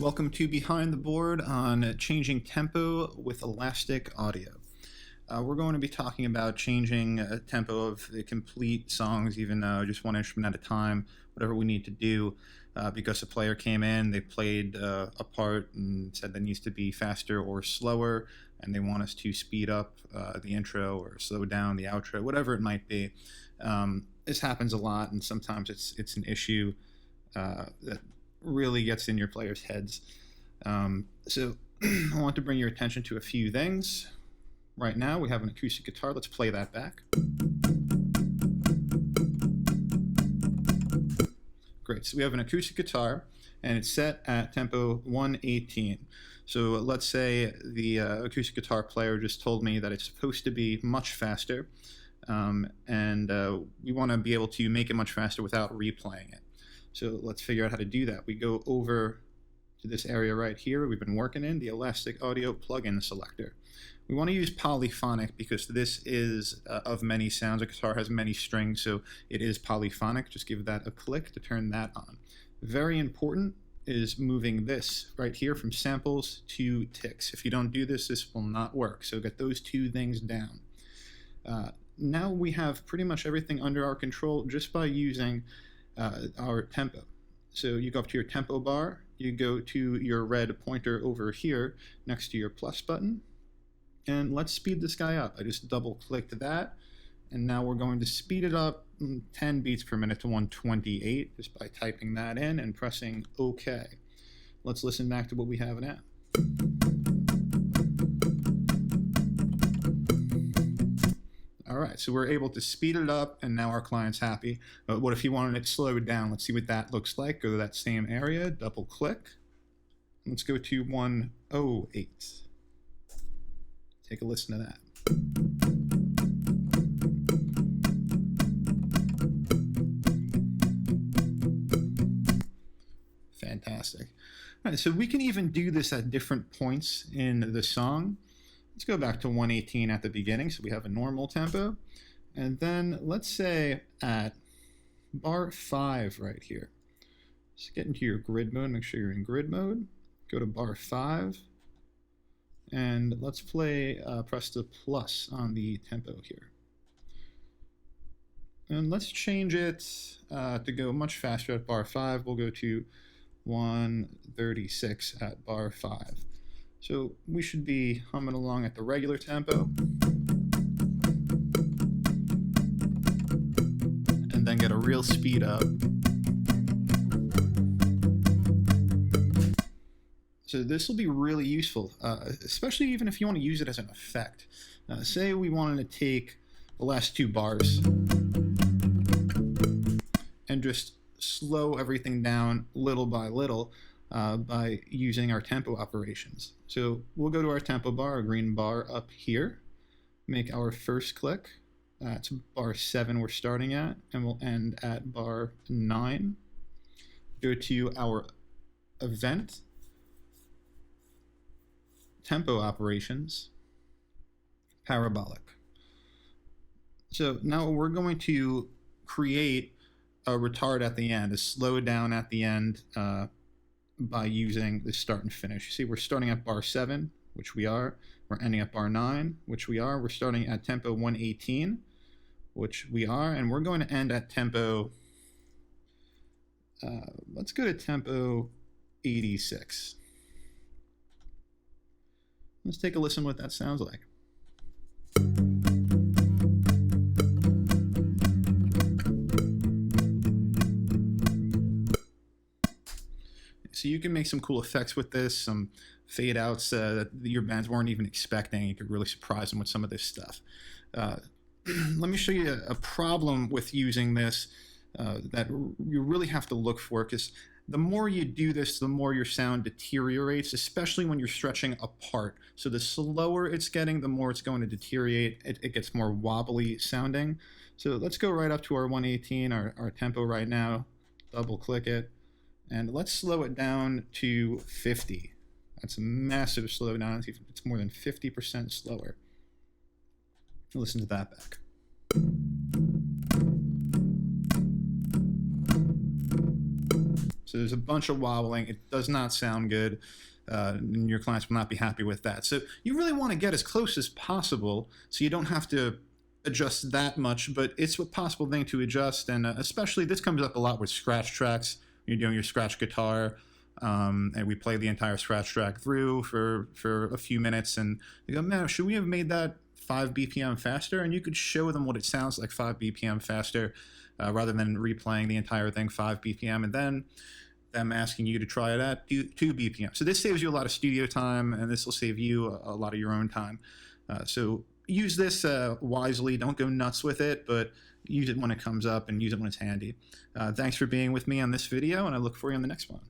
Welcome to Behind the Board on changing tempo with elastic audio. We're going to be talking about changing tempo of the complete songs, even just one instrument at a time, whatever we need to do. Because a player came in, they played a part and said that needs to be faster or slower, and they want us to speed up the intro or slow down the outro, whatever it might be. This happens a lot, and sometimes it's an issue that really gets in your players' heads. So I want to bring your attention to a few things. Right now we have an acoustic guitar. Let's play that back. Great, so we have an acoustic guitar and it's set at tempo 118. So let's say the acoustic guitar player just told me that it's supposed to be much faster, and we want to be able to make it much faster without replaying it. So let's figure out how to do that. We go over to this area right here we've been working in, the Elastic Audio plugin selector. We want to use polyphonic because this is of many sounds. A guitar has many strings, so it is polyphonic. Just give that a click to turn that on. Very important is moving this right here from samples to ticks. If you don't do this, this will not work. So get those two things down. Now we have pretty much everything under our control just by using our tempo. So you go up to your tempo bar, you go to your red pointer over here next to your plus button, and let's speed this guy up. I just double clicked that, and now we're going to speed it up 10 beats per minute to 128 just by typing that in and pressing OK. Let's listen back to what we have now. All right, so we're able to speed it up, and now our client's happy. But what if you wanted it slowed down? Let's see what that looks like. Go to that same area, double click. Let's go to 108. Take a listen to that. Fantastic. All right, so we can even do this at different points in the song. Let's go back to 118 at the beginning, so we have a normal tempo. And then let's say at bar 5 right here. Just get into your grid mode, make sure you're in grid mode. Go to bar 5. And let's play, press the plus on the tempo here. And let's change it to go much faster at bar 5. We'll go to 136 at bar 5. So we should be humming along at the regular tempo. And then get a real speed up. So this will be really useful, especially even if you want to use it as an effect. Say we wanted to take the last two bars and just slow everything down little by little by using our tempo operations. So we'll go to our tempo bar, our green bar up here, make our first click. That's bar 7 we're starting at, and we'll end at bar 9. Go to our event, tempo operations, parabolic. So now we're going to create a retard at the end, a slow down at the end by using the start and finish. You see, we're starting at bar 7, which we are. We're ending at bar 9, which we are. We're starting at tempo 118, which we are. And we're going to end at tempo, let's go to tempo 86. Let's take a listen what that sounds like. So you can make some cool effects with this, some fade outs that your bands weren't even expecting. You could really surprise them with some of this stuff. Let me show you a problem with using this that you really have to look for, because the more you do this, the more your sound deteriorates, especially when you're stretching apart. So the slower it's getting, the more it's going to deteriorate. It gets more wobbly sounding. So let's go right up to our 118, our tempo right now, double click it. And let's slow it down to 50. That's a massive slowdown. It's more than 50% slower. Listen to that back. So there's a bunch of wobbling. It does not sound good. And your clients will not be happy with that. So you really want to get as close as possible so you don't have to adjust that much, but it's a possible thing to adjust. And especially this comes up a lot with scratch tracks. You're doing your scratch guitar, and we play the entire scratch track through for a few minutes, and they go, man, should we have made that 5 BPM faster? And you could show them what it sounds like 5 BPM faster, rather than replaying the entire thing 5 BPM and then them asking you to try it at 2 BPM. So this saves you a lot of studio time, and this will save you a lot of your own time. So use this wisely. Don't go nuts with it, but use it when it comes up and use it when it's handy. Thanks for being with me on this video, and I look for you on the next one.